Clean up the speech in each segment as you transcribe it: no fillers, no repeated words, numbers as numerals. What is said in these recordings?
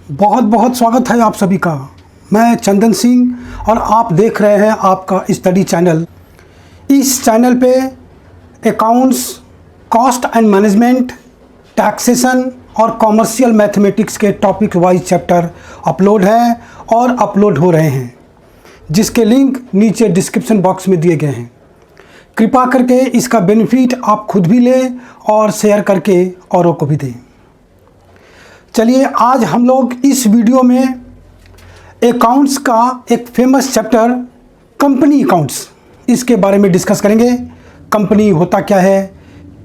बहुत बहुत स्वागत है आप सभी का। मैं चंदन सिंह और आप देख रहे हैं आपका स्टडी चैनल। इस चैनल पे accounts, cost and management, taxation और कॉमर्शियल मैथमेटिक्स के टॉपिक वाइज चैप्टर अपलोड हैं और अपलोड हो रहे हैं, जिसके लिंक नीचे डिस्क्रिप्शन बॉक्स में दिए गए हैं। कृपा करके इसका बेनिफिट आप खुद भी लें और शेयर करके औरों को भी दें। चलिए आज हम लोग इस वीडियो में अकाउंट्स का एक फेमस चैप्टर कंपनी अकाउंट्स, इसके बारे में डिस्कस करेंगे। कंपनी होता क्या है,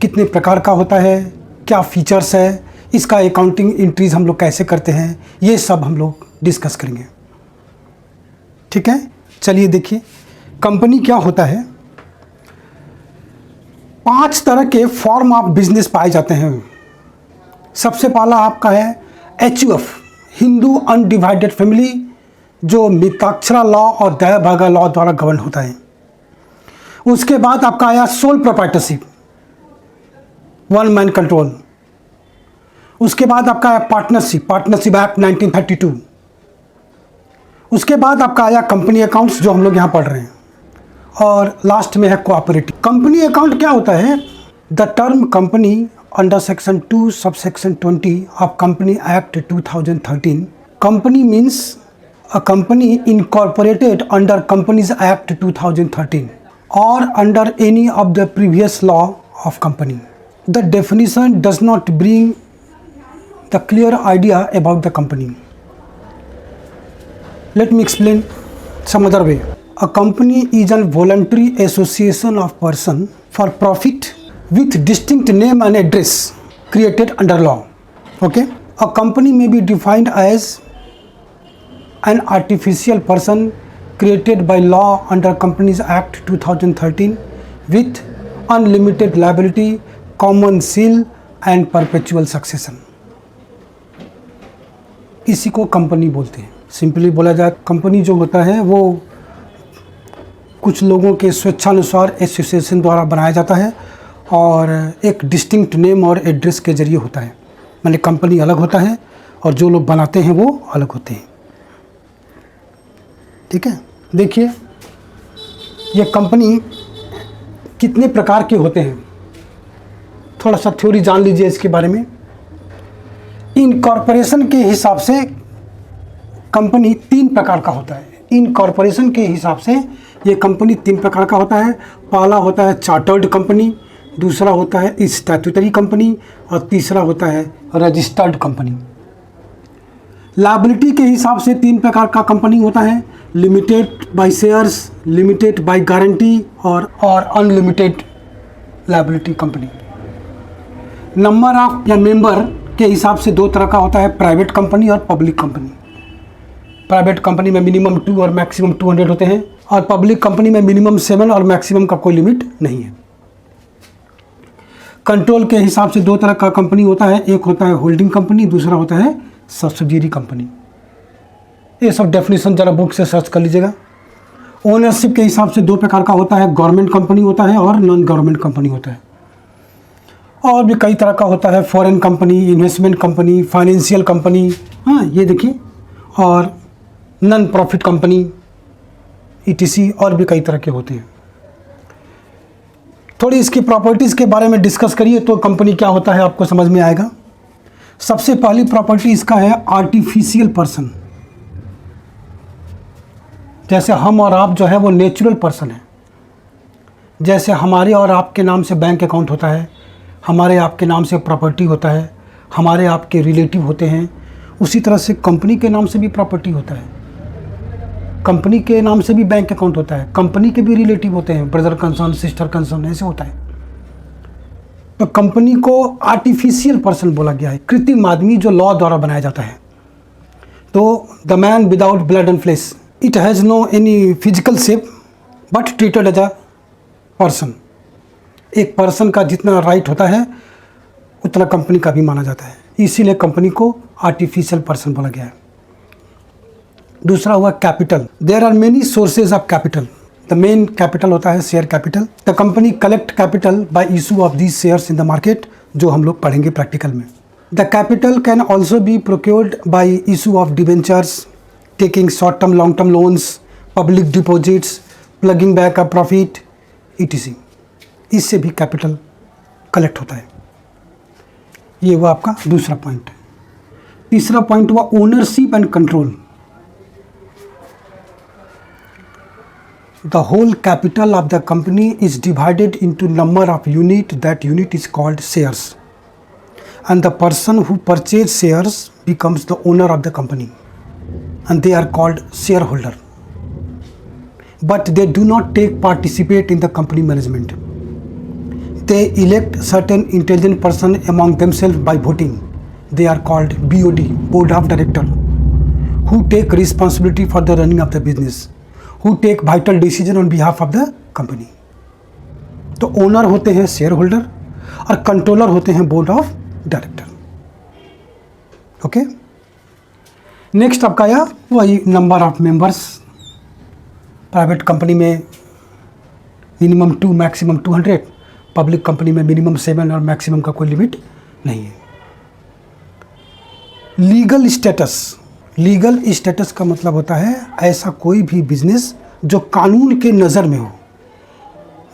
कितने प्रकार का होता है, क्या फीचर्स है, इसका अकाउंटिंग एंट्रीज हम लोग कैसे करते हैं, ये सब हम लोग डिस्कस करेंगे। ठीक है, चलिए देखिए कंपनी क्या होता है। 5 तरह के फॉर्म ऑफ बिजनेस पाए जाते हैं। सबसे पहला आपका है HUF, हिंदू अनडिवाइडेड फैमिली, जो मिताक्षरा लॉ और दयाभागा लॉ द्वारा गवर्न होता है। उसके बाद आपका आया sole proprietorship, one man control. उसके बाद आपका आया पार्टनरशिप एक्ट 1932। उसके बाद आपका आया कंपनी अकाउंट्स, जो हम लोग यहाँ पढ़ रहे हैं, और लास्ट में है कोऑपरेटिव। कंपनी अकाउंट क्या होता है? The term company under section 2 subsection 20 of Company Act 2013. Company means a company incorporated under Companies Act 2013 or under any of the previous law of company. The definition does not bring the clear idea about the company. Let me explain some other way. A company is a voluntary association of person for profit with distinct name and address created under law. Okay, a company may be defined as an artificial person created by law under Companies Act 2013 with unlimited liability, common seal and perpetual succession. इसी को company बोलते हैं। Simply बोला जाए, company जो होता है वो कुछ लोगों के स्वेच्छानुसार एसोसिएशन द्वारा बनाया जाता है और एक डिस्टिंक्ट नेम और एड्रेस के जरिए होता है। माने कंपनी अलग होता है और जो लोग बनाते हैं वो अलग होते हैं। ठीक है, देखिए ये कंपनी कितने प्रकार के होते हैं, थोड़ा सा थ्योरी जान लीजिए इसके बारे में। इनकॉर्पोरेशन के हिसाब से कंपनी 3 प्रकार का होता है। इनकॉर्पोरेशन के हिसाब से ये कंपनी 3 प्रकार का होता है। पहला होता है चार्टर्ड कंपनी, दूसरा होता है स्टैट्यूटरी कंपनी और तीसरा होता है रजिस्टर्ड कंपनी। लायबिलिटी के हिसाब से 3 प्रकार का कंपनी होता है। Limited by shares, limited by guarantee और unlimited liability company. Number of या मेंबर के हिसाब से 2 तरह का होता है, प्राइवेट कंपनी और पब्लिक कंपनी। प्राइवेट कंपनी में मिनिमम 2 और मैक्सिमम 200 होते हैं और पब्लिक कंपनी में मिनिमम 7 और मैक्सिमम का कोई लिमिट नहीं है। कंट्रोल के हिसाब से 2 तरह का कंपनी होता है, एक होता है होल्डिंग कंपनी, दूसरा होता है सब्सिडियरी कंपनी। ये सब डेफिनेशन जरा बुक से सर्च कर लीजिएगा। ओनरशिप के हिसाब से 2 प्रकार का होता है, गवर्नमेंट कंपनी होता है और नॉन गवर्नमेंट कंपनी होता है। और भी कई तरह का होता है, foreign company, investment company, financial company, हाँ ये देखिए, और नॉन प्रॉफिट कंपनी ETC, और भी कई तरह के होते हैं। थोड़ी इसकी प्रॉपर्टीज़ के बारे में डिस्कस करिए तो कंपनी क्या होता है आपको समझ में आएगा। सबसे पहली प्रॉपर्टी इसका है आर्टिफिशियल पर्सन। जैसे हम और आप जो है वो नेचुरल पर्सन है। जैसे हमारे और आपके नाम से बैंक अकाउंट होता है, हमारे आपके नाम से प्रॉपर्टी होता है, हमारे आपके रिलेटिव होते हैं, उसी तरह से कंपनी के नाम से भी प्रॉपर्टी होता है, कंपनी के नाम से भी बैंक अकाउंट होता है, कंपनी के भी रिलेटिव होते हैं, ब्रदर कंसर्न, सिस्टर कंसर्न, ऐसे होता है। तो कंपनी को आर्टिफिशियल पर्सन बोला गया है, कृत्रिम आदमी जो लॉ द्वारा बनाया जाता है। तो the man without blood and flesh, it has no any physical shape but treated as a person. एक पर्सन का जितना राइट होता है उतना कंपनी का भी माना जाता है, इसीलिए कंपनी को आर्टिफिशियल पर्सन बोला गया है। दूसरा हुआ capital. There are many sources of capital. The main capital होता है share capital. The company collect capital by issue of these shares in the market, जो हम लोग पढ़ेंगे प्रैक्टिकल में। The capital can also be procured by issue of debentures, taking short-term, long-term loans, public deposits, plugging back a profit, etc. इससे भी capital collect होता है। ये वो आपका दूसरा पॉइंट है। तीसरा पॉइंट हुआ ownership and control. The whole capital of the company is divided into number of unit. That unit is called shares, and the person who purchase shares becomes the owner of the company, and they are called shareholder. But they do not participate in the company management. They elect certain intelligent person among themselves by voting. They are called BOD, Board of Director, who take responsibility for the running of the business, who take vital decision on behalf of the company. तो owner होते हैं share holder और controller होते हैं board of director. Okay, next आपका आया वही number of members. Private company में मिनिमम 2 मैक्सिमम 200, पब्लिक कंपनी में मिनिमम 7 और मैक्सिमम का कोई लिमिट नहीं है। Legal status. लीगल स्टेटस का मतलब होता है ऐसा कोई भी बिजनेस जो कानून के नज़र में हो,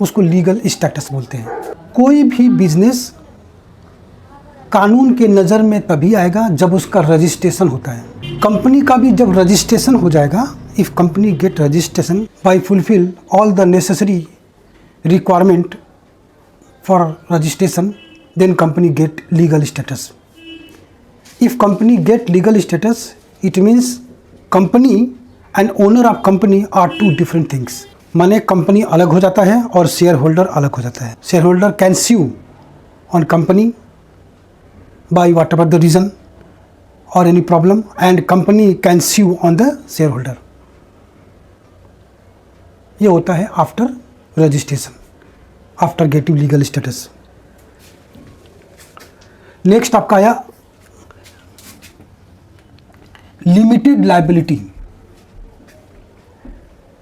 उसको लीगल स्टेटस बोलते हैं। कोई भी बिजनेस कानून के नज़र में तभी आएगा जब उसका रजिस्ट्रेशन होता है। कंपनी का भी जब रजिस्ट्रेशन हो जाएगा, if company get registration by fulfill all the necessary requirement for registration, then company get legal status. If company get legal status, it means company and owner of company are two different things. माने company अलग हो जाता है और share holder अलग हो जाता है। Share holder can sue on company by whatever the reason or any problem, and company can sue on the shareholder. ये होता है after registration, after getting legal status. Next आपका आया लिमिटेड लायबिलिटी।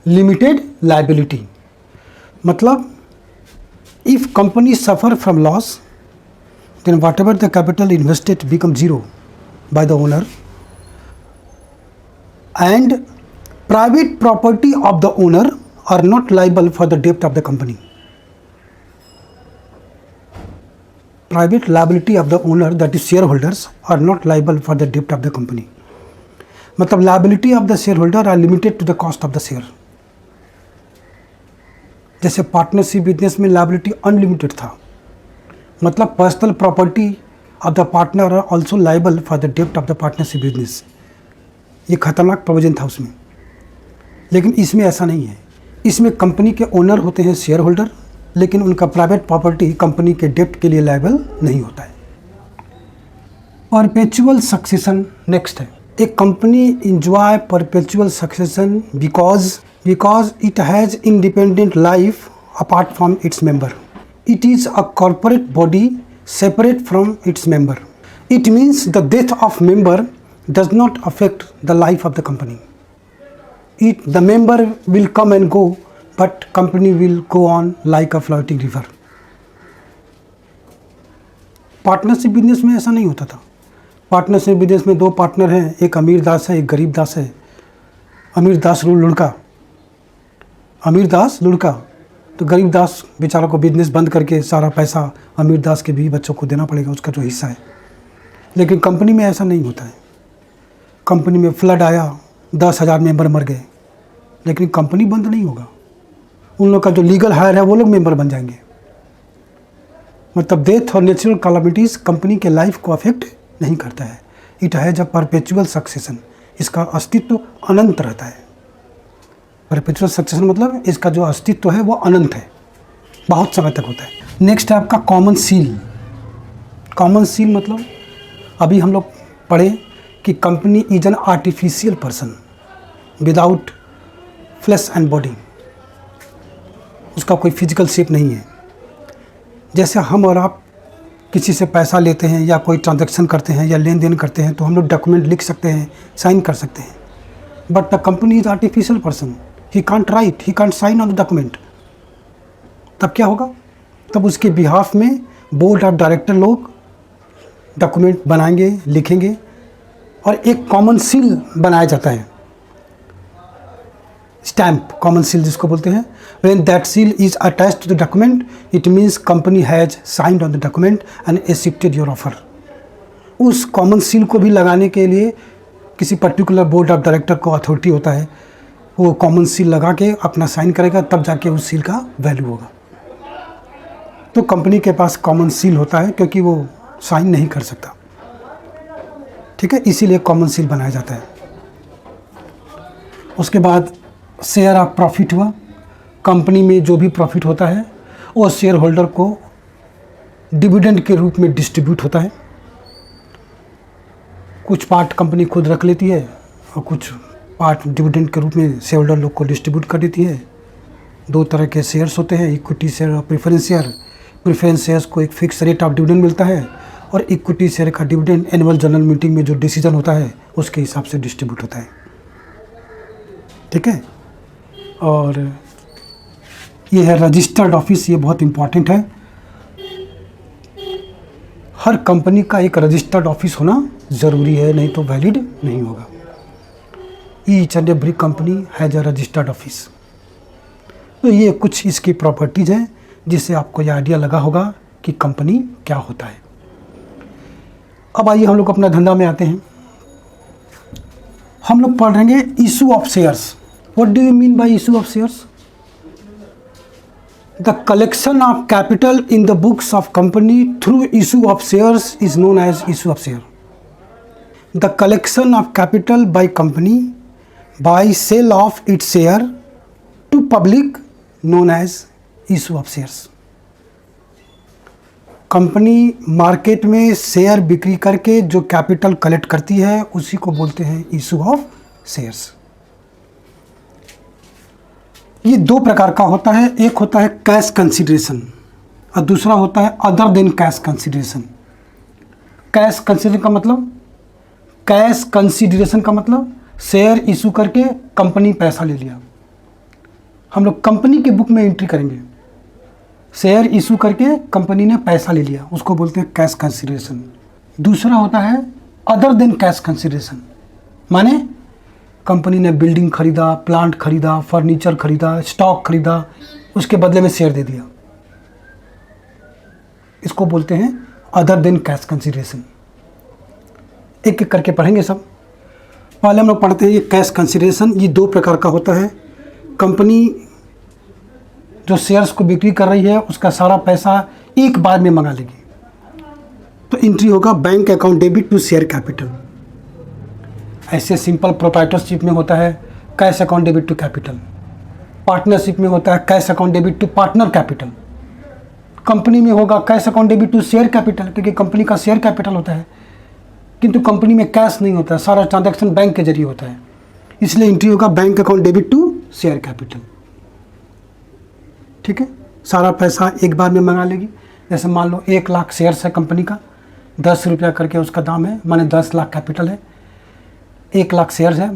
लिमिटेड लायबिलिटी मतलब if company suffer from loss, then what ever the capital invested become zero by the owner, and private property of the owner are not liable for the डेप्ट of the company. Private liability of the owner, that is share holders, are not liable for the डेप्ट of the company. मतलब liability of the shareholder are limited to the cost of the share. जैसे partnership business में liability unlimited था, मतलब personal property of the partner are also liable for the डेप्ट of the partnership business. ये खतरनाक provision था उसमें, लेकिन इसमें ऐसा नहीं है। इसमें कंपनी के ओनर होते हैं शेयर होल्डर, लेकिन उनका प्राइवेट प्रॉपर्टी कंपनी के डेप्ट के लिए लाइबल नहीं होता है। परपेचुअल सक्सेशन नेक्स्ट है। A company enjoy perpetual succession because it has independent life apart from its member. It is a corporate body separate from its member. It means the death of member does not affect the life of the company. The member will come and go, but company will go on like a floating river. Partnership business में ऐसा नहीं होता था। Partnership business में 2 partner हैं, एक अमीर दास है, एक गरीब दास है। अमीर दास लुढ़का, तो गरीब दास बेचारा को बिजनेस बंद करके सारा पैसा अमीर दास के भी बच्चों को देना पड़ेगा, उसका जो हिस्सा है। लेकिन कंपनी में ऐसा नहीं होता है। कंपनी में फ्लड आया, 10,000 मेंबर मर गए, लेकिन कंपनी बंद नहीं होगा। उन लोग का जो लीगल हायर है वो लोग मेंबर बन जाएंगे। मतलब डेथ और नेचुरल कैलामिटीज़ कंपनी के लाइफ को अफेक्ट नहीं करता है। It has a perpetual succession, इसका अस्तित्व अनंत रहता है। परपेचुअल सक्सेशन मतलब इसका जो अस्तित्व है वो अनंत है, बहुत समय तक होता है। नेक्स्ट है आपका कॉमन सील। कॉमन सील मतलब अभी हम लोग पढ़े कि company is an artificial person without flash and body, उसका कोई फिजिकल शेप नहीं है। जैसे हम और आप किसी से पैसा लेते हैं या कोई ट्रांजैक्शन करते हैं या लेन देन करते हैं तो हम लोग डॉक्यूमेंट लिख सकते हैं, साइन कर सकते हैं। But the company is artificial person, he can't write, he can't sign on the document. तब क्या होगा? तब उसके बिहाफ में बोर्ड ऑफ डायरेक्टर लोग डॉक्यूमेंट बनाएंगे, लिखेंगे और एक कॉमन सील बनाया जाता है, स्टैम्प, कॉमन सील जिसको बोलते हैं। When that seal is attached to the document it means company has signed on the document and accepted your offer. उस कॉमन सील को भी लगाने के लिए किसी पर्टिकुलर बोर्ड ऑफ डायरेक्टर को अथॉरिटी होता है, वो कॉमन सील लगा के अपना साइन करेगा, तब जाके उस सील का वैल्यू होगा। तो कंपनी के पास कॉमन सील होता है क्योंकि वो साइन नहीं कर सकता, ठीक है, इसीलिए कॉमन सील बनाया जाता है। उसके बाद शेयर ऑफ प्रॉफिट हुआ। कंपनी में जो भी प्रॉफिट होता है वो शेयर होल्डर को डिविडेंड के रूप में डिस्ट्रीब्यूट होता है। कुछ पार्ट कंपनी खुद रख लेती है और कुछ पार्ट डिविडेंड के रूप में शेयर होल्डर लोग को डिस्ट्रीब्यूट कर देती है। दो तरह के शेयर्स होते हैं, इक्विटी शेयर और प्रेफरेंस शेयर। प्रेफरेंस शेयर्स को एक फिक्स रेट ऑफ डिविडेंड मिलता है और इक्विटी शेयर का डिविडेंड एनुअल जनरल मीटिंग में जो डिसीजन होता है उसके हिसाब से डिस्ट्रीब्यूट होता है, ठीक है। और ये है रजिस्टर्ड ऑफिस, ये बहुत इम्पॉर्टेंट है। हर कंपनी का एक रजिस्टर्ड ऑफिस होना ज़रूरी है, नहीं तो वैलिड नहीं होगा। Each and every company has a registered office. तो ये कुछ इसकी प्रॉपर्टीज़ हैं जिससे आपको यह आइडिया लगा होगा कि कंपनी क्या होता है। अब आइए हम लोग अपना धंधा में आते हैं। हम लोग पढ़ रहेंगे issue of shares. What do you mean by issue of shares? The collection of capital in the books of company through issue of shares is known as issue of share. The collection of capital by company by sale of its share to public known as issue of shares. Company market में share बिक्री करके जो capital collect करती है उसी को बोलते हैं इशू ऑफ शेयर्स। ये दो प्रकार का होता है, एक होता है कैश कंसिडरेशन और दूसरा होता है other than cash consideration. Cash consideration का मतलब शेयर इशू करके कंपनी पैसा ले लिया। हम लोग कंपनी के बुक में एंट्री करेंगे, शेयर इशू करके कंपनी ने पैसा ले लिया, उसको बोलते हैं कैश कंसिडरेशन। दूसरा होता है अदर देन कैश कंसिडरेशन, माने कंपनी ने बिल्डिंग खरीदा, प्लांट खरीदा, फर्नीचर खरीदा, स्टॉक खरीदा, उसके बदले में शेयर दे दिया, इसको बोलते हैं अदर देन कैश कंसिडरेशन। एक एक करके पढ़ेंगे सब। पहले हम लोग पढ़ते हैं ये कैश कंसिडरेशन। ये दो प्रकार का होता है। कंपनी जो शेयर्स को बिक्री कर रही है उसका सारा पैसा एक बार में मंगा लेगी, तो एंट्री होगा bank account debit to share capital. ऐसे सिंपल प्रोप्राइटरशिप में होता है cash account debit to capital, partnership में होता है cash account debit to partner capital, company में होगा cash account debit to share capital, क्योंकि कंपनी का शेयर कैपिटल होता है, किंतु कंपनी में कैश नहीं होता है, सारा ट्रांजैक्शन बैंक के जरिए होता है, इसलिए एंट्री होगा bank account debit to share capital. ठीक है, सारा पैसा एक बार में मंगा लेगी। जैसे मान लो 1 लाख शेयर्स है कंपनी का, 10 रुपया करके उसका दाम है, माने 10 लाख कैपिटल है। 1 लाख शेयर्स है,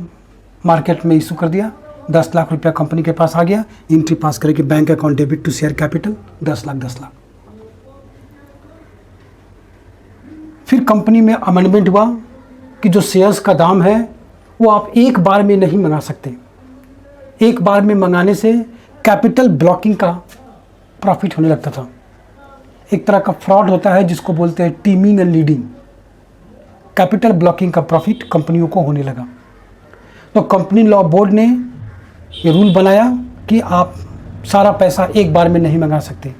मार्केट में इशू कर दिया, 10 लाख रुपया कंपनी के पास आ गया, एंट्री पास करेगी bank account debit to share capital 10 lakh 10 lakh. फिर कंपनी में अमेंडमेंट हुआ कि जो शेयर्स का दाम है वो आप एक बार में नहीं मंगा सकते। एक बार में मंगाने से कैपिटल ब्लॉकिंग का प्रॉफिट होने लगता था। एक तरह का फ्रॉड होता है जिसको बोलते हैं teeming and leading. Capital blocking का प्रॉफिट कंपनियों को होने लगा, तो कंपनी लॉ बोर्ड ने ये रूल बनाया कि आप सारा पैसा एक बार में नहीं मंगा सकते।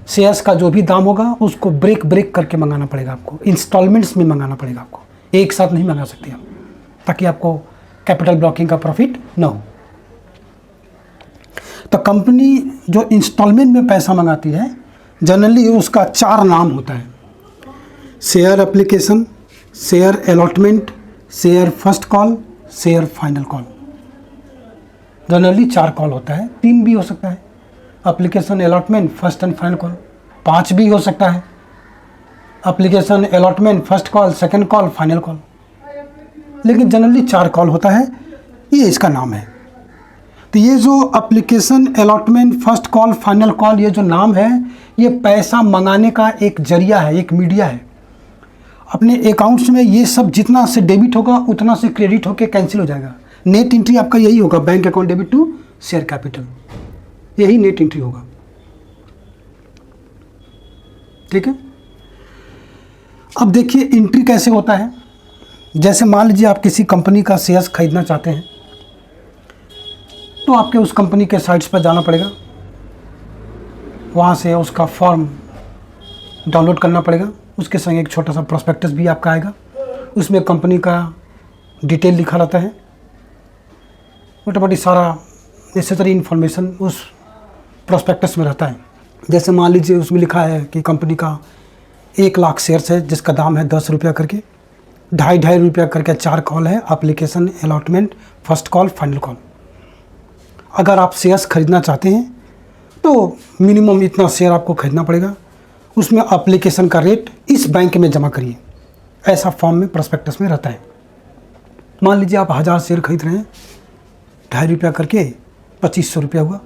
शेयर्स का जो भी दाम होगा उसको ब्रेक करके मंगाना पड़ेगा, आपको इंस्टॉलमेंट्स में मंगाना पड़ेगा, आपको एक साथ नहीं मंगा सकते आप, ताकि आपको कैपिटल ब्लॉकिंग का प्रॉफिट न हो। तो कंपनी जो इंस्टॉलमेंट में पैसा मंगाती है जनरली उसका 4 नाम होता है: share application, share allotment, share first call, share final call. Generally 4 call होता है, 3 भी हो सकता है, application, allotment, first and final call. 5 भी हो सकता है, application, allotment, first call, second call, final call. लेकिन जनरली 4 कॉल होता है, ये इसका नाम है। तो ये जो application, allotment, first call, final call, ये जो नाम है ये पैसा मंगाने का एक जरिया है, एक मीडिया है। अपने अकाउंट्स में ये सब जितना से डेबिट होगा उतना से क्रेडिट होकर कैंसिल हो जाएगा। नेट एंट्री आपका यही होगा, bank account debit to share capital, यही नेट एंट्री होगा। ठीक है, अब देखिए एंट्री कैसे होता है। जैसे मान लीजिए आप किसी कंपनी का शेयर्स खरीदना चाहते हैं तो आपके उस कंपनी के साइट्स पर जाना पड़ेगा, वहाँ से उसका फॉर्म डाउनलोड करना पड़ेगा, उसके संग एक छोटा सा प्रोस्पेक्टस भी आपका आएगा, उसमें कंपनी का डिटेल लिखा रहता है, मोटामोटी सारा नेसेसरी इन्फॉर्मेशन उस प्रोस्पेक्टस में रहता है। जैसे मान लीजिए उसमें लिखा है कि कंपनी का 1 लाख शेयर्स है जिसका दाम है 10 रुपया करके, 2.5 रुपया करके 4 कॉल है, application, allotment, first call, final call. अगर आप शेयर्स खरीदना चाहते हैं तो मिनिमम इतना शेयर आपको खरीदना पड़ेगा, उसमें एप्लीकेशन का रेट इस बैंक में जमा करिए, ऐसा फॉर्म में प्रोस्पेक्टस में रहता है। मान लीजिए आप 1000 शेयर खरीद रहे हैं, 2.5 रुपया करके 2500 रुपया हुआ,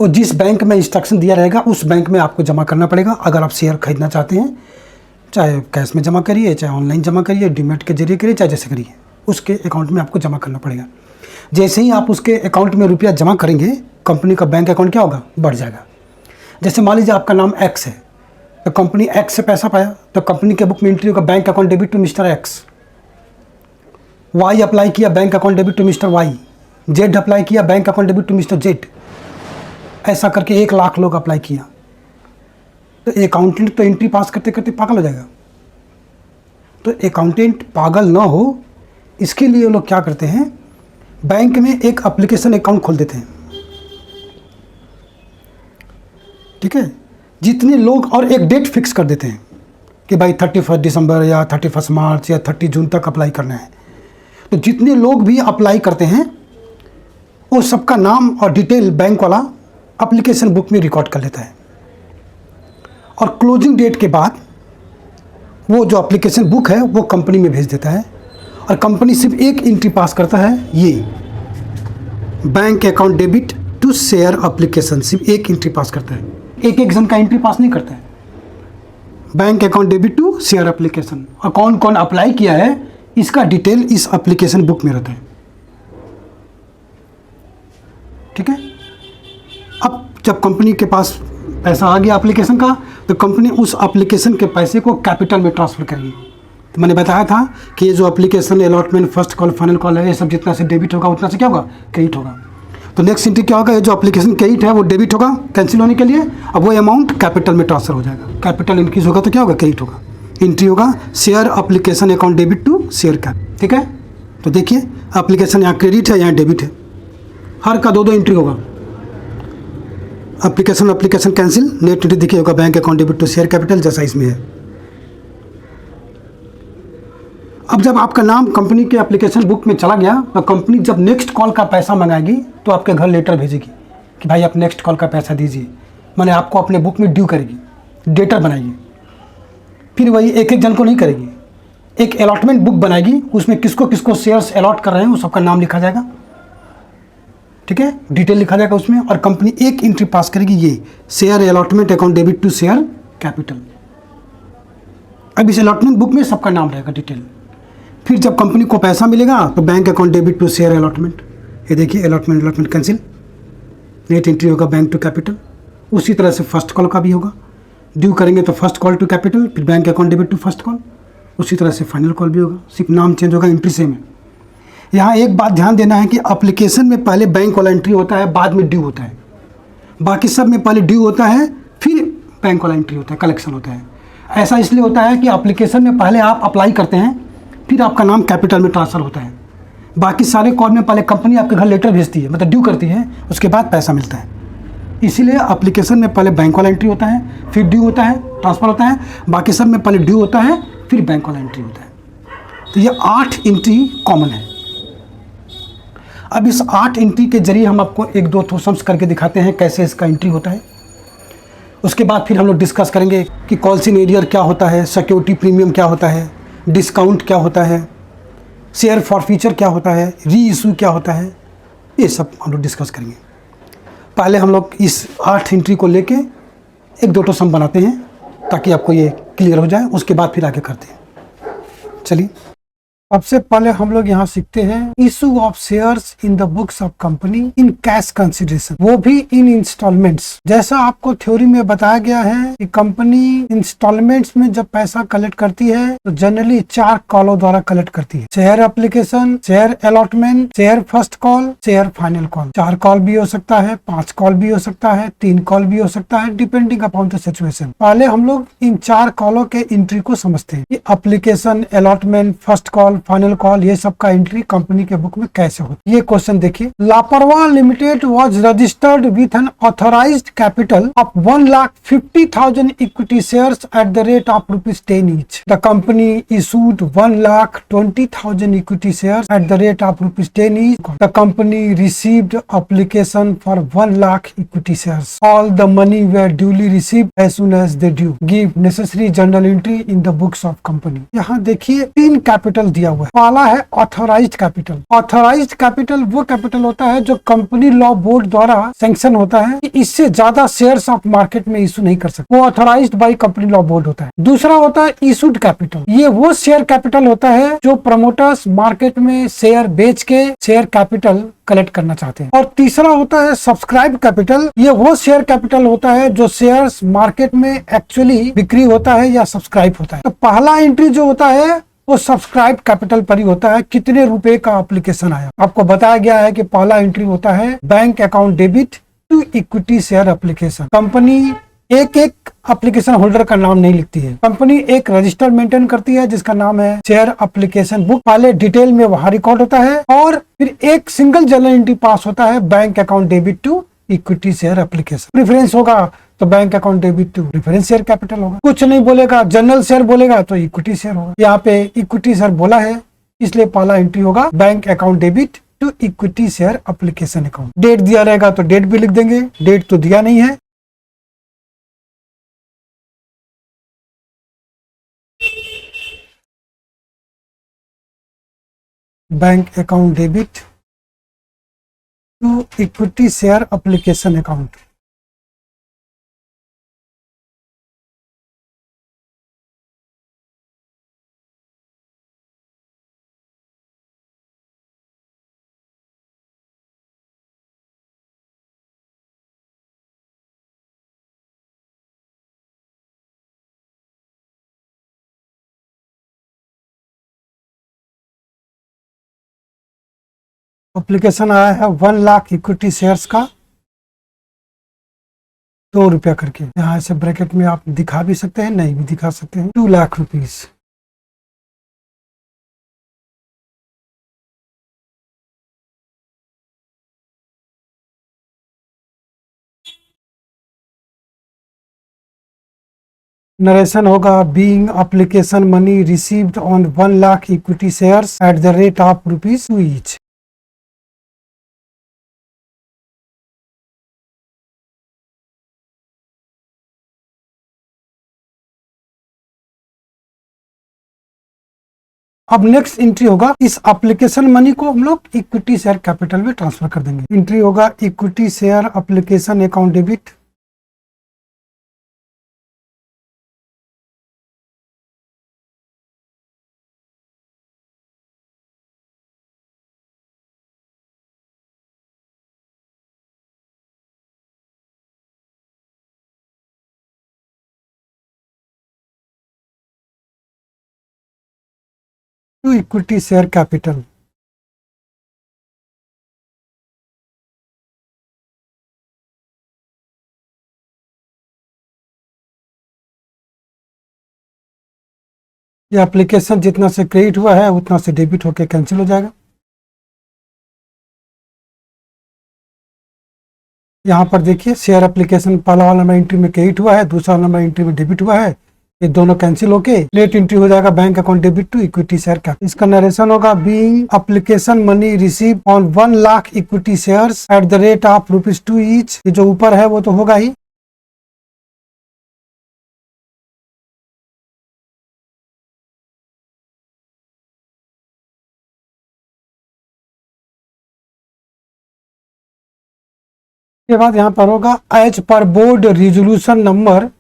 और जिस बैंक में इंस्ट्रक्शन दिया रहेगा उस बैंक में आपको जमा करना पड़ेगा। अगर आप शेयर खरीदना चाहते हैं, चाहे कैश में जमा करिए, चाहे ऑनलाइन जमा करिए, डीमैट के जरिए करिए, चाहे जैसे करिए, उसके अकाउंट में आपको जमा करना पड़ेगा। जैसे ही आप उसके अकाउंट में रुपया जमा करेंगे, कंपनी का बैंक अकाउंट क्या होगा, बढ़ जाएगा। जैसे मान लीजिए आपका नाम एक्स है, तो कंपनी एक्स से पैसा पाया तो कंपनी के बुक में एंट्री होगा, bank account debit to mister X. Y apply किया, bank account debit to mister Y. Z apply किया, bank account debit to mister Z. ऐसा करके 1 लाख लोग अप्लाई किया, तो अकाउंटेंट तो एंट्री पास करते करते पागल हो जाएगा। तो अकाउंटेंट पागल ना हो इसके लिए वो लोग क्या करते हैं, बैंक में एक एप्लीकेशन अकाउंट खोल देते हैं। ठीक है, जितने लोग, और एक डेट फिक्स कर देते हैं कि भाई 31 दिसंबर या 31 मार्च या 30 जून तक अप्लाई करना है। तो जितने लोग भी अप्लाई करते हैं वो सबका नाम और डिटेल बैंक वाला एप्लीकेशन बुक में रिकॉर्ड कर लेता है, और क्लोजिंग डेट के बाद वो जो एप्लीकेशन बुक है वो कंपनी में भेज देता है, और कंपनी सिर्फ एक एंट्री पास करता है, ये bank account debit to share application, सिर्फ एक एंट्री पास करता है, एक जन का एंट्री पास नहीं करता है। Bank account debit to share application, और कौन कौन अप्लाई किया है इसका डिटेल इस एप्लीकेशन बुक में रहता है। ठीक है, अब जब कंपनी के पास पैसा आ गया एप्लीकेशन का, तो कंपनी उस एप्लीकेशन के पैसे को कैपिटल में ट्रांसफ़र करेगी। तो मैंने बताया था कि ये जो application, allotment, first call, final call है, ये सब जितना से डेबिट होगा उतना से क्या होगा, क्रेडिट होगा। तो नेक्स्ट एंट्री क्या होगा, ये जो एप्लीकेशन क्रेडिट है वो डेबिट होगा कैंसिल होने के लिए, अब वो अमाउंट कैपिटल में ट्रांसफर हो जाएगा। कैपिटल इंक्रीज होगा तो क्या होगा, क्रेडिट होगा। एंट्री होगा share application account debit to share cap. ठीक है, तो देखिए एप्लीकेशन यहाँ क्रेडिट है, यहाँ डेबिट है, हर का 2 एंट्री होगा। एप्लीकेशन कैंसिल, नेट एंट्री देखिए होगा bank account debit to share capital, जैसा इसमें है। अब जब आपका नाम कंपनी के एप्लीकेशन बुक में चला गया, तो कंपनी जब नेक्स्ट कॉल का पैसा मंगाएगी तो आपके घर लेटर भेजेगी कि भाई आप नेक्स्ट कॉल का पैसा दीजिए, मैंने आपको अपने बुक में ड्यू करेगी, डेटर बनाएगी। फिर वही एक जन को नहीं करेगी, एक अलॉटमेंट बुक बनाएगी, उसमें किसको किसको शेयर्स अलॉट कर रहे हैं वो सबका नाम लिखा जाएगा। ठीक है, डिटेल लिखा जाएगा उसमें, और कंपनी एक एंट्री पास करेगी, ये share allotment account debit to share capital. अब इस अलॉटमेंट बुक में सबका नाम रहेगा, डिटेल। फिर जब कंपनी को पैसा मिलेगा तो bank account debit to share allotment, ये देखिए अलॉटमेंट कैंसिल, नेट एंट्री होगा बैंक टू कैपिटल। उसी तरह से फर्स्ट कॉल का भी होगा, ड्यू करेंगे तो फर्स्ट कॉल टू कैपिटल, फिर bank account debit to first call. उसी तरह से फाइनल कॉल भी होगा, सिर्फ नाम चेंज होगा, एंट्री सेम है। यहाँ एक बात ध्यान देना है कि एप्लीकेशन में पहले बैंक वाला एंट्री होता है, बाद में ड्यू होता है। बाकी सब में पहले ड्यू होता है, फिर बैंक वाला एंट्री होता है, कलेक्शन होता है। ऐसा इसलिए होता है कि एप्लीकेशन में पहले आप अप्लाई करते हैं, फिर आपका नाम कैपिटल में ट्रांसफ़र होता है। बाकी सारे कॉल में पहले कंपनी आपके घर लेटर भेजती है, मतलब ड्यू करती है, उसके बाद पैसा मिलता है। इसीलिए एप्लीकेशन में पहले बैंक वाला एंट्री होता है, फिर ड्यू होता है, ट्रांसफ़र होता है। बाकी सब में पहले ड्यू होता है, फिर बैंक वाला एंट्री होता है। तो ये 8 एंट्री कॉमन है। अब इस 8 एंट्री के जरिए हम आपको 1-2 तो सम्स करके दिखाते हैं कैसे इसका एंट्री होता है। उसके बाद फिर हम लोग डिस्कस करेंगे कि कॉल्स इन एरियर क्या होता है, सिक्योरिटी प्रीमियम क्या होता है, डिस्काउंट क्या होता है, शेयर फॉर फ्यूचर क्या होता है, री इशू क्या होता है, ये सब हम लोग डिस्कस करेंगे। पहले हम लोग इस 8 एंट्री को लेके 1-2 तो सम बनाते हैं ताकि आपको ये क्लियर हो जाए, उसके बाद फिर आगे करते हैं। चलिए, सबसे पहले हम लोग यहाँ सीखते हैं issue of shares in the books of company in cash consideration, वो भी इन इंस्टॉलमेंट्स। जैसा आपको थ्योरी में बताया गया है कि कंपनी इंस्टॉलमेंट्स में जब पैसा कलेक्ट करती है तो जनरली 4 कॉलों द्वारा कलेक्ट करती है। Share application, share allotment, share first call, share final call. 4 call भी हो सकता है, 5 कॉल भी हो सकता है, 3 कॉल भी हो सकता है, डिपेंडिंग अपॉन द सिचुएशन। पहले हम लोग इन 4 कॉलों के एंट्री को समझते हैं। Application, allotment, first call, final call, ये सब का एंट्री कंपनी के बुक में कैसे होती है। ये क्वेश्चन देखिए, Laparwah limited was registered with an authorised capital of 1,50,000 equity shares at the rate of ₹10 each. The company issued 1,20,000 equity shares at the rate of ₹10 each. The company received application for 1,00,000 equity shares. All the money were duly received as soon as they due. Give necessary journal entry in the books of company. यहाँ देखिए 3 capital दिया हुआ है। पहला है authorised capital. Authorised capital वो capital होता है जो कंपनी लॉ बोर्ड द्वारा सैंक्शन होता है कि इससे ज्यादा शेयर्स आप मार्केट में इशू नहीं कर सकते, वो authorised by company law board होता है। दूसरा होता है इशूड कैपिटल। ये वो शेयर कैपिटल होता है जो प्रमोटर्स मार्केट में शेयर बेच के शेयर कैपिटल कलेक्ट करना चाहते हैं। और तीसरा होता है सब्सक्राइब कैपिटल। ये वो शेयर कैपिटल होता है जो शेयर्स मार्केट में एक्चुअली बिक्री होता है या सब्सक्राइब होता है। तो पहला एंट्री जो होता है वो सब्सक्राइब कैपिटल पर ही होता है, कितने रुपए का एप्लीकेशन आया। आपको बताया गया है कि पहला एंट्री होता है bank account debit to equity share application. Company एक एप्लीकेशन होल्डर का नाम नहीं लिखती है, कंपनी एक रजिस्टर मेंटेन करती है जिसका नाम है शेयर एप्लीकेशन बुक। पहले डिटेल में वहां रिकॉर्ड होता है और फिर एक सिंगल जर्नल एंट्री पास होता है bank account debit to equity share application. Preference होगा तो bank account debit to preference share capital होगा। कुछ नहीं बोलेगा, जनरल शेयर बोलेगा तो इक्विटी शेयर होगा। यहाँ पे इक्विटी शेयर बोला है इसलिए पहला एंट्री होगा bank account debit to equity share application account. Date दिया रहेगा तो डेट भी लिख देंगे, डेट तो दिया नहीं है। Bank account debit to equity share application account. Application आया है 1,00,000 इक्विटी शेयर्स का, ₹2 करके। यहाँ ऐसे ब्रैकेट में आप दिखा भी सकते हैं, नहीं भी दिखा सकते हैं। 2,00,000 रुपीज। नरेशन होगा being application money received on 1,00,000 equity shares at the rate of ₹2 each. अब नेक्स्ट एंट्री होगा, इस एप्लीकेशन मनी को हम लोग इक्विटी शेयर कैपिटल में ट्रांसफर कर देंगे। एंट्री होगा equity share application account debit. To equity share capital. ये एप्लीकेशन जितना से क्रेडिट हुआ है उतना से डेबिट होकर कैंसिल हो जाएगा। यहाँ पर देखिए शेयर एप्लीकेशन पहला वाला नंबर एंट्री में क्रेडिट हुआ है, दूसरा नंबर एंट्री में डेबिट हुआ है। ये दोनों कैंसिल होके लेट एंट्री हो जाएगा bank account debit to equity share capital. इसका नरेशन होगा being application money receive on 1,00,000 equity shares at the rate of ₹2 each. ये जो ऊपर है वो तो होगा ही। के बाद यहाँ पर होगा as per board resolution number ...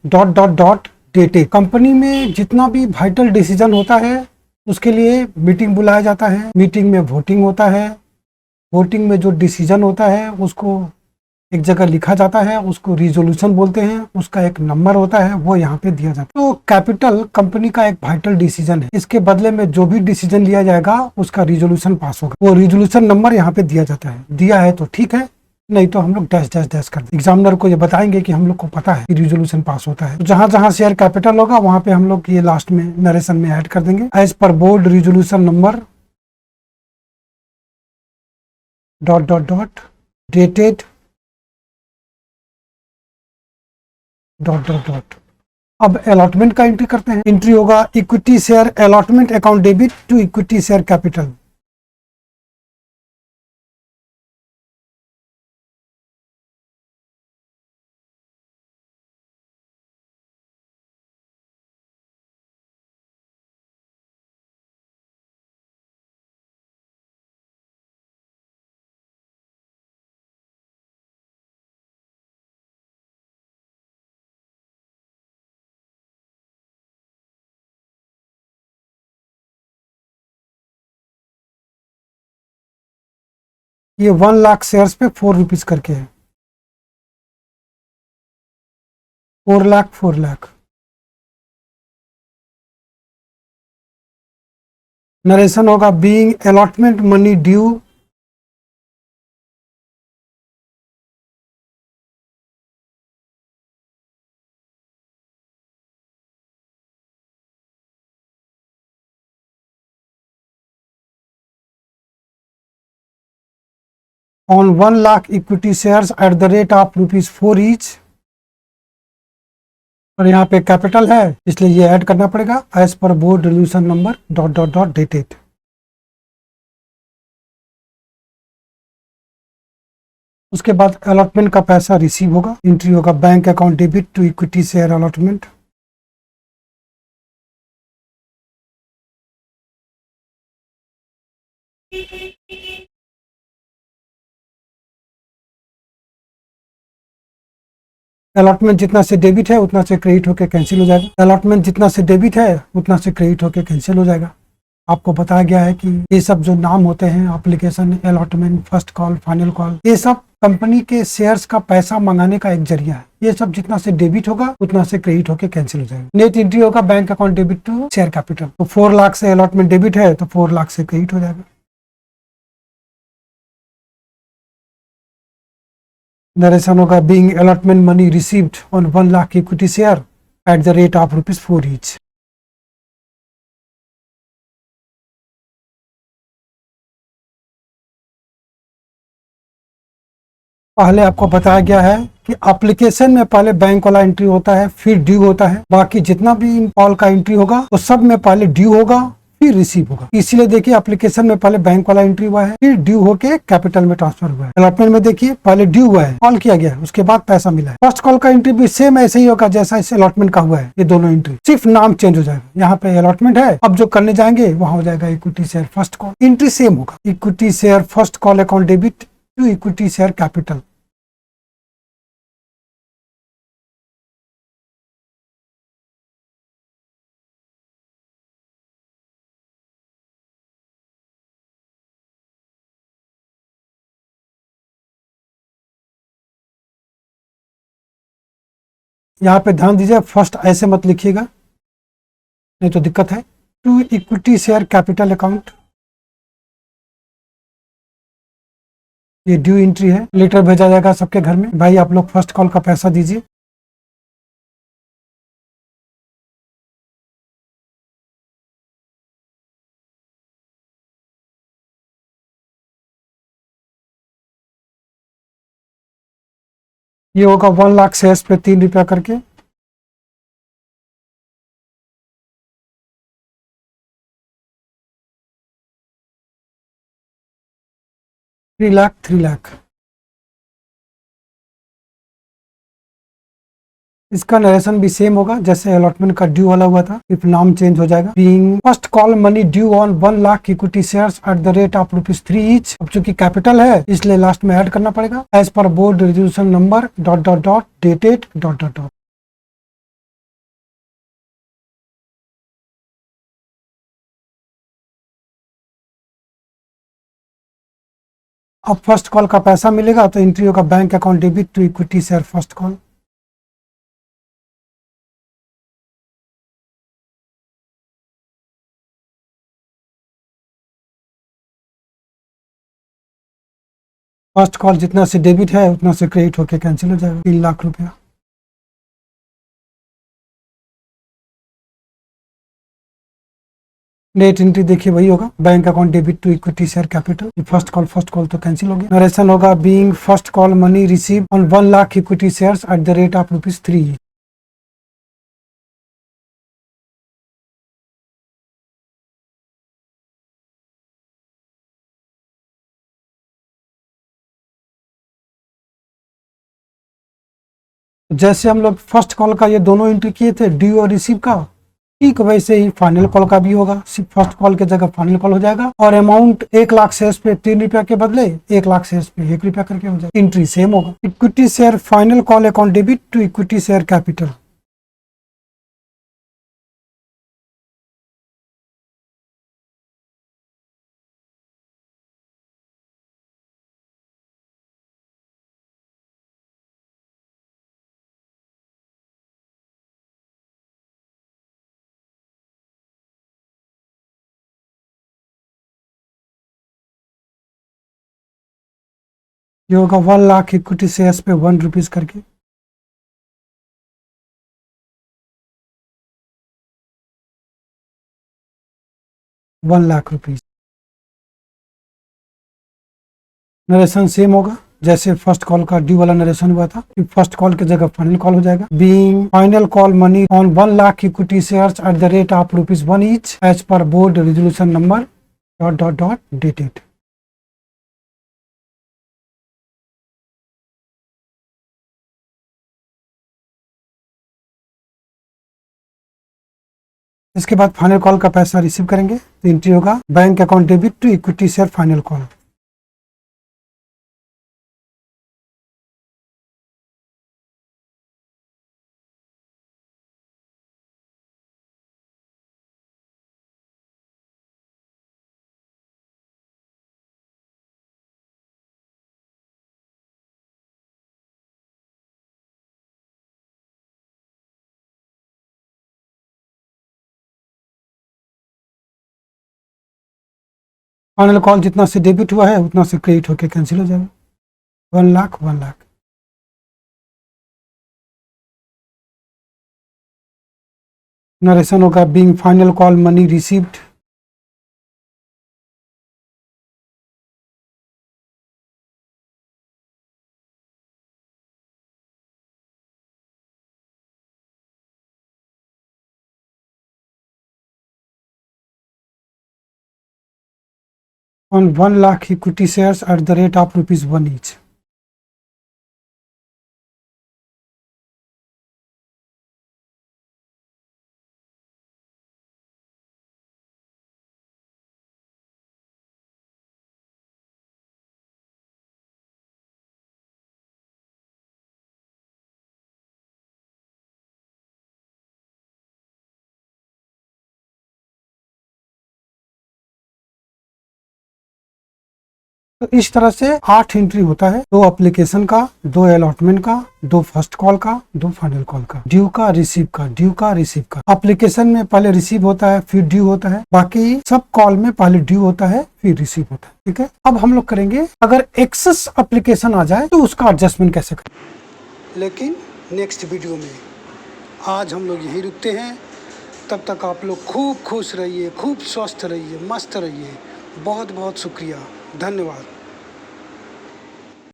dated. Company में जितना भी वाइटल डिसीजन होता है उसके लिए मीटिंग बुलाया जाता है, मीटिंग में वोटिंग होता है, वोटिंग में जो डिसीजन होता है उसको एक जगह लिखा जाता है, उसको रिजोल्यूशन बोलते हैं, उसका एक नंबर होता है, वो यहाँ पे दिया जाता है। तो कैपिटल कंपनी का एक वाइटल डिसीजन है, इसके बदले में जो भी डिसीजन लिया जाएगा उसका रिजोल्यूशन पास होगा, वो रिजोल्यूशन नंबर यहाँ पे दिया जाता है। दिया है तो ठीक है, नहीं तो हम लोग डैश डैश डैश कर देंगे। एग्जामिनर को ये बताएंगे कि हम लोग को पता है कि रिजोल्यूशन पास होता है। तो जहां जहां शेयर कैपिटल होगा वहां पे हम लोग ये लास्ट में नरेशन में ऐड कर देंगे, as per board resolution number dot dot dot dated dot dot dot. अब अलॉटमेंट का एंट्री करते हैं। एंट्री होगा equity share allotment account debit to equity share capital. ये 1 लाख शेयर्स पे 4 रुपीज करके है, 4 लाख 4 लाख। नरेशन होगा being allotment money due on 1 lakh equity shares at the rate of ₹4 each. और यहाँ पे कैपिटल है इसलिए ये ऐड करना पड़ेगा, as per board resolution number dot dot dot dated. उसके बाद अलॉटमेंट का पैसा रिसीव होगा, एंट्री होगा bank account debit to equity share allotment. Allotment जितना से डेबिट है उतना से क्रेडिट होकर कैंसिल हो जाएगा, अलॉटमेंट जितना से डेबिट है उतना से क्रेडिट होकर कैंसिल हो जाएगा। आपको बताया गया है कि ये सब जो नाम होते हैं application, allotment, first call, final call, ये सब कंपनी के शेयर्स का पैसा मंगाने का एक जरिया है। ये सब जितना से डेबिट होगा उतना से क्रेडिट होकर कैंसिल हो जाएगा। नेट एंट्री होगा bank account debit to share capital. तो 4 लाख से अलॉटमेंट डेबिट है तो 4 लाख से क्रेडिट हो जाएगा। नरेशन होगा being allotment money received on 1 lakh equity share eight the rate of ₹4 each. पहले आपको बताया गया है कि एप्लीकेशन में पहले बैंक वाला एंट्री होता है, फिर ड्यू होता है। बाकी जितना भी कॉल का एंट्री होगा वो सब में पहले ड्यू होगा फिर रिसीव होगा। इसीलिए देखिए एप्लीकेशन में पहले बैंक वाला एंट्री हुआ है, फिर ड्यू होके कैपिटल में ट्रांसफर हुआ है। अलॉटमेंट में देखिए पहले ड्यू हुआ है, कॉल किया गया है, उसके बाद पैसा मिला है। फर्स्ट कॉल का एंट्री भी सेम ऐसे ही होगा जैसा इस अलॉटमेंट का हुआ है। ये दोनों एंट्री सिर्फ नाम चेंज हो जाएगा। यहाँ पे अलॉटमेंट है, अब जो करने जाएंगे वहां हो जाएगा equity share first call. Entry same होगा, equity share first call account debit to equity share capital. यहाँ पे ध्यान दीजिए, फर्स्ट ऐसे मत लिखिएगा नहीं तो दिक्कत है। To equity share capital account, ये ड्यू एंट्री है। लेटर भेजा जाएगा सबके घर में, भाई आप लोग फर्स्ट कॉल का पैसा दीजिए। ये होगा 1 लाख शेयर्स पे 3 रुपया करके। ₹3 लाख। इसका नरेशन भी सेम होगा जैसे अलॉटमेंट का ड्यू वाला हुआ था, सिर्फ नाम चेंज हो जाएगा। Being first call money due on 1 lakh equity shares at the rate of ₹3 each. अब चूंकि कैपिटल है इसलिए लास्ट में ऐड करना पड़ेगा, as per board resolution number dot dot dot dated dot dot dot. अब फर्स्ट कॉल का पैसा मिलेगा तो एंट्री होगा bank account debit to equity share first call. First call जितना से डेबिट है उतना से क्रेडिट होकर कैंसिल हो जाएगा, 3 लाख रुपया। नेट एंट्री देखिए वही होगा, bank account debit to equity share capital. First call तो कैंसिल हो गया। नरेशन होगा being first call money receive on 1 lakh equity shares at the rate of ₹3। जैसे हम लोग फर्स्ट कॉल का ये दोनों एंट्री किए थे, ड्यू और रिसीव का, ठीक वैसे ही फाइनल कॉल का भी होगा। सिर्फ फर्स्ट कॉल की जगह फाइनल कॉल हो जाएगा और अमाउंट 1 लाख शेयर्स पे 3 रुपया के बदले 1 लाख शेयर्स पे 1 रुपया करके हो जाएगा। एंट्री सेम होगा। Equity share final call account debit to equity share capital. ये होगा 1 लाख इक्विटी शेयर्स पे 1 रुपीज करके। ₹1,00,000। नरेशन सेम होगा जैसे फर्स्ट कॉल का ड्यू वाला नरेशन हुआ था। फर्स्ट कॉल की जगह फाइनल कॉल हो जाएगा। Being final call money on 1 lakh equity shares at the rate of ₹1 each as per board resolution number ... dated. इसके बाद फाइनल कॉल का पैसा रिसीव करेंगे तो एंट्री होगा bank account debit to equity share final call. Final call जितना से debit हुआ है उतना से क्रेडिट होकर कैंसिल हो जाएगा। 1 लाख 1 लाख। नरेशन होगा being final call money received on 1 lakh equity shares at the rate of ₹1 each. तो इस तरह से 8 एंट्री होता है, 2 एप्लीकेशन का, 2 अलॉटमेंट का, 2 फर्स्ट कॉल का, 2 फाइनल कॉल का, ड्यू का रिसीव का, ड्यू का रिसीव का। एप्लीकेशन में पहले रिसीव होता है फिर ड्यू होता है, बाकी सब कॉल में पहले ड्यू होता है फिर रिसीव होता है। ठीक है, अब हम लोग करेंगे अगर एक्सेस एप्लीकेशन आ जाए तो उसका एडजस्टमेंट कैसे करें, लेकिन नेक्स्ट वीडियो में। आज हम लोग यही रुकते हैं, तब तक आप लोग खूब खुश रहिए, खूब स्वस्थ रहिए, मस्त रहिए। बहुत बहुत शुक्रिया, धन्यवाद।